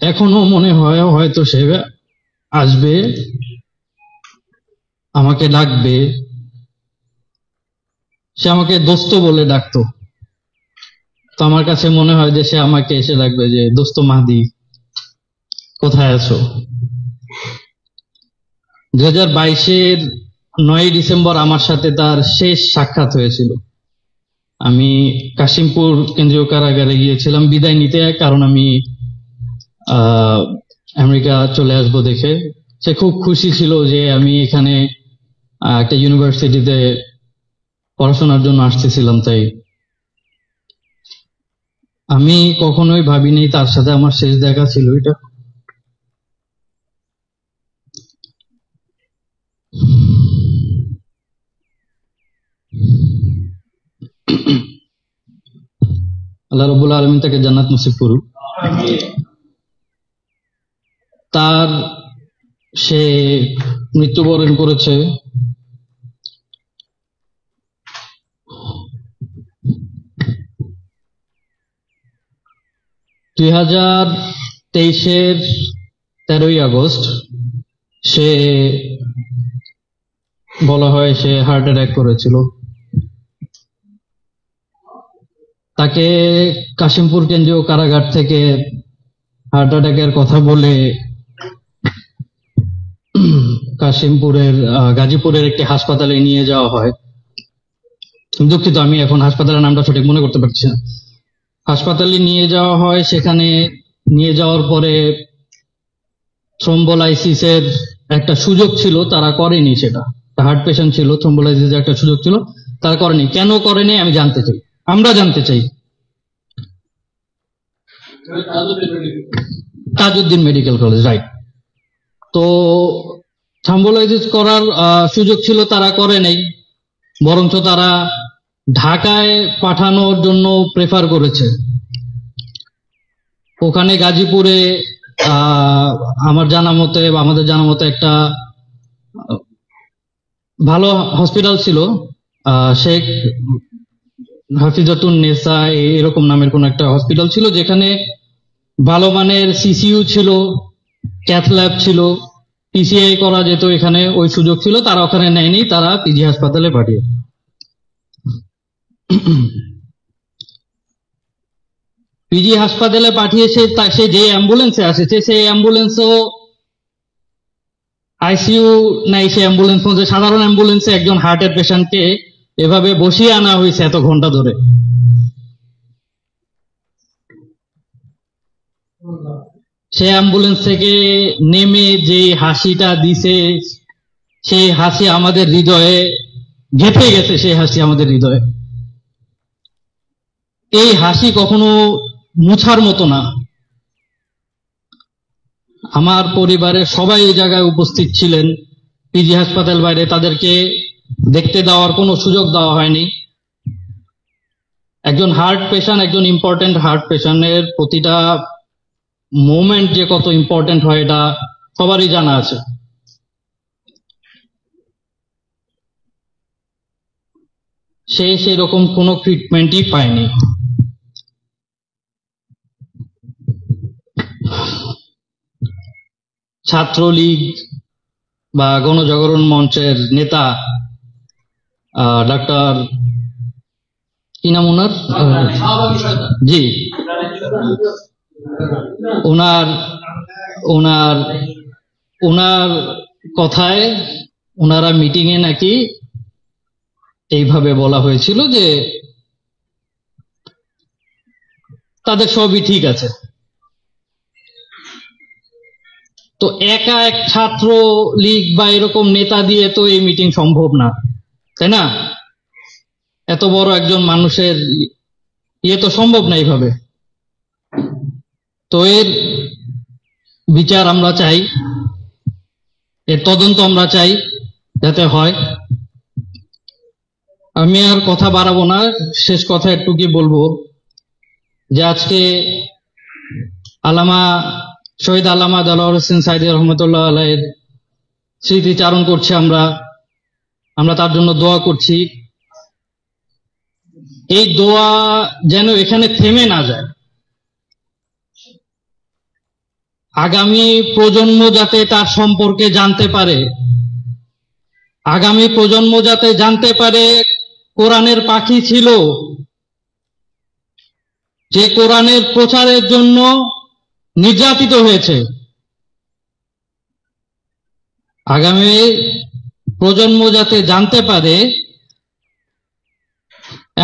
এখনো মনে হয় হয়তো সে আসবে, আমাকে ডাকবে। সে আমাকে দোস্ত বলে ডাকতো, তো আমার কাছে মনে হয় যে সে আমাকে এসে ডাকবে যে দোস্ত মাহদি কোথায় আছো। 2022-এর 9 ডিসেম্বর আমার সাথে তার শেষ সাক্ষাৎ হয়েছিল। আমি কাশিমপুর কেন্দ্রীয় কারাগারে গিয়েছিলাম বিদায় নিতে, কারণ আমি আমেরিকা চলে আসবো দেখে। সে খুব খুশি ছিল যে আমি এখানে একটা ইউনিভার্সিটিতে পড়াশোনার জন্য আসতেছিলাম। তাই আমি কখনোই ভাবিনি তার সাথে আমার শেষ দেখা ছিল এটা। আল্লাহ রাব্বুল আলামিন তাকে জান্নাত নসিব করুক। তার সে মৃত্যুবরণ করেছে 2023-এর 13ই আগস্ট। সে বলা হয় সে হার্ট অ্যাটাক করেছিল। তাকে কাশিমপুর কেন্দ্রীয় কারাগার থেকে হার্ট অ্যাটাকের কথা বলে কাশিমপুরের গাজীপুরের একটি হাসপাতালে নিয়ে যাওয়া হয়। দুঃখিত, আমি এখন হাসপাতালের নামটা সঠিক মনে করতে পারছি না। হাসপাতালে নিয়ে যাওয়া হয়, সেখানে নিয়ে যাওয়ার পরে থ্রোম্বোলাইসিসের একটা সুযোগ ছিল, তারা করেনি। সেটা হার্ট পেশেন্ট ছিল, থ্রোম্বোলাইসিসের একটা সুযোগ ছিল, তারা করেনি। কেন করেনি আমি জানতে চাই, আমরা জানতে চাই। Tajuddin medical college, right. তো থ্রোম্বোলাইসিস করার সুযোগ ছিল, তারা করে নাই, বরঞ্চ তারা ঢাকায় পাঠানোর জন্য প্রেফার করেছে। ওখানে গাজীপুরে আমার জানা মতে বা আমাদের জানা মতে একটা ভালো হসপিটাল ছিল, শেখ হাফিজাতুন নেসা এরকম নামের কোন একটা হসপিটাল ছিল, যেখানে ভালো মানের সিসিইউ ছিল, ক্যাথ ল্যাব ছিল, পিসিআই করা যেত। এখানে ওই সুযোগ ছিল, তারা ওখানে নেয়নি, তারা পিজি হাসপাতালে পাঠিয়ে। পিজি হাসপাতালে পাঠিয়েছে। সে যে অ্যাম্বুলেন্সে আসেছে, সেই অ্যাম্বুলেন্সও আইসিইউ নাই। সে অ্যাম্বুলেন্স মধ্যে সাধারণ অ্যাম্বুলেন্সে একজন হার্টের পেশেন্টকে এভাবে বসিয়ে আনা হয়েছে এত ঘন্টা ধরে। সে অ্যাম্বুলেন্স থেকে নেমে যে হাসিটা দিছে, সেই হাসি আমাদের হৃদয়ে গেঁথে গেছে। সেই হাসি আমাদের হৃদয়ে, এই হাসি কখনো মুছার মতো না। আমার পরিবারের সবাই এই জায়গায় উপস্থিত ছিলেন। পিজি হাসপাতাল বাইরে তাদেরকে দেখতে দেওয়ার কোনো সুযোগ দেওয়া হয়নি। একজন হার্ট পেশেন্ট, একজন ইম্পর্টেন্ট হার্ট পেশেন্টের প্রতিটা মোমেন্ট যে কত ইম্পর্টেন্ট হয় এটা সবারই জানা আছে। সে সেরকম কোনো ট্রিটমেন্টই পায়নি। ছাত্রলীগ বা গণজাগরণ মঞ্চের নেতা ডাক্তার কি নাম ওনার, জি, ওনার ওনার ওনার কথায় ওনারা মিটিং এ নাকি এইভাবে বলা হয়েছিল যে তাদের সবই ঠিক আছে। তো একা এক ছাত্র লীগ বা এরকম নেতা দিয়ে তো এই মিটিং সম্ভব না, তাই না? এত বড় একজন মানুষের ইয়ে তো সম্ভব না এইভাবে। তো এর বিচার আমরা চাই, এর তদন্ত আমরা চাই যাতে হয়। আমি আর কথা বাড়াবো না, শেষ কথা একটু কি বলবো যে আজকে শহীদ আল্লামা দেলোয়ার হোসেন সাঈদী রহমতুল্লাহ আলাইহির স্মৃতিচারণ করছি আমরা তার জন্য দোয়া করছি। এই দোয়া যেন এখানে থেমে না যায়। আগামী প্রজন্ম যাতে তার সম্পর্কে জানতে পারে, আগামী প্রজন্ম যাতে জানতে পারে কোরআনের পাখি ছিল, যে কোরআনের প্রচারের জন্য নির্যাতিত হয়েছে। আগামী প্রজন্ম যাতে জানতে পারে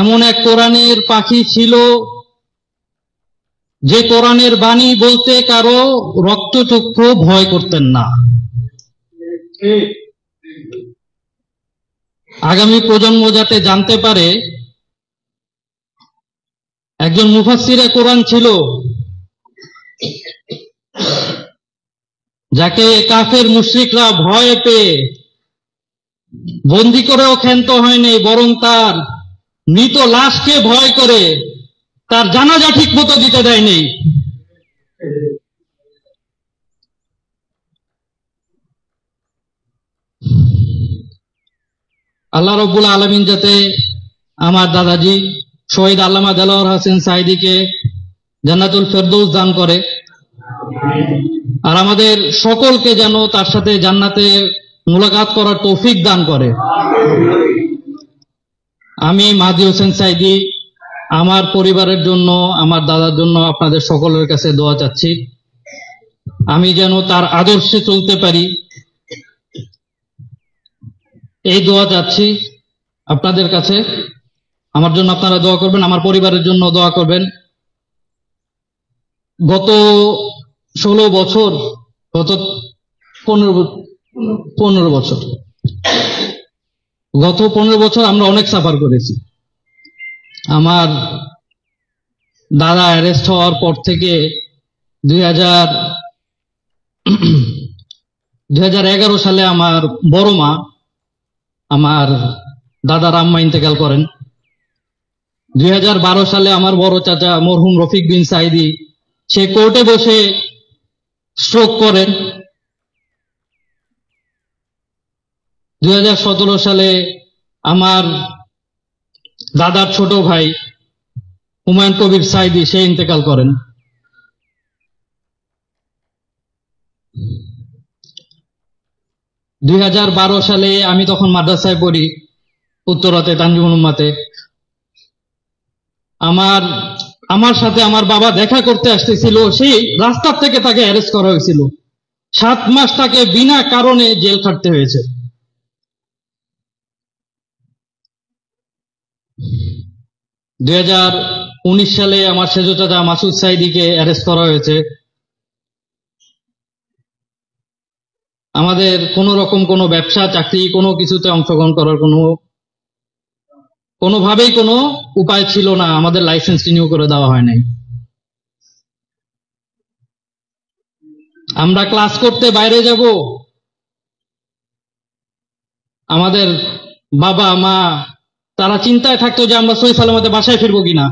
এমন এক কোরআনের পাখি ছিল, যে কোরআনের বাণী বলতে কারো রক্তচক্ষু ভয় করতেন না। আগামী প্রজন্ম যাতে জানতে পারে একজন মুফাসসিরে কোরআন ছিল, যাকে কাফের মুশরিকরা ভয় পেয়ে বন্দী করেও ক্ষান্ত হয়নি, বরং তার মৃত লাশকে ভয় করে তার জানাজা ঠিক মতো দিতে দেয়নি। আল্লাহ রাব্বুল আলামিন যাতে আমার দাদাজি শহীদ আল্লামা দেলোয়ার হোসেন সাঈদীকে জান্নাতুল ফেরদৌস দান করে, আর আমাদের সকলকে যেন তার সাথে জান্নাতে মুলাকাত করার তৌফিক দান করে। আমি মাহদী হোসেন সাঈদী আমার পরিবারের জন্য, আমার দাদার জন্য আপনাদের সকলের কাছে দোয়া চাচ্ছি, আমি যেন তার আদর্শে চলতে পারি, এই দোয়া চাচ্ছি আপনাদের কাছে। আমার জন্য আপনারা দোয়া করবেন, আমার পরিবারের জন্য দোয়া করবেন। গত 16 বছর, গত 15 বছর, গত 15 বছর আমরা অনেক সাফার করেছি। আমার দাদা অ্যারেস্ট হওয়ার পর থেকে 2011 সালে আমার বড় মা, আমার দাদার আম্মা ইন্তেকাল করেন। 2012 সালে আমার বড় চাচা মরহুম রফিক বিন সাঈদী সে কোর্টে বসে স্ট্রোক করেন। 2017 সালে আমার দাদার ছোট ভাই হুমায়ুন কবির সাঈদী সে ইন্তেকাল করেন। 2012 সালে আমি তখন মাদ্রাসায় পড়ি, উত্তরাতে তানজিমুল উম্মাতে। আমার সাথে আমার বাবা দেখা করতে আসতেছিল, সেই রাস্তার থেকে তাকে অ্যারেস্ট করা হয়েছিল। 7 মাস তাকে বিনা কারণে জেল খাটতে হয়েছে। 2019 সালে আমার সেজ চাচা মাসুদ সাঈদীকে অ্যারেস্ট করা হয়েছে। আমাদের কোন রকম কোনো ব্যবসা চাকরি কোনো কিছুতে অংশগ্রহণ করার কোনোভাবেই কোনো উপায় ছিল না, আমাদের লাইসেন্স রিনিউ করে দেওয়া হয় নাই। আমরা ক্লাস করতে বাইরে যাব, আমাদের বাবা মা তারা চিন্তায় থাকতো যে আমরা সহি সালামতে বাসায় ফিরবো কিনা।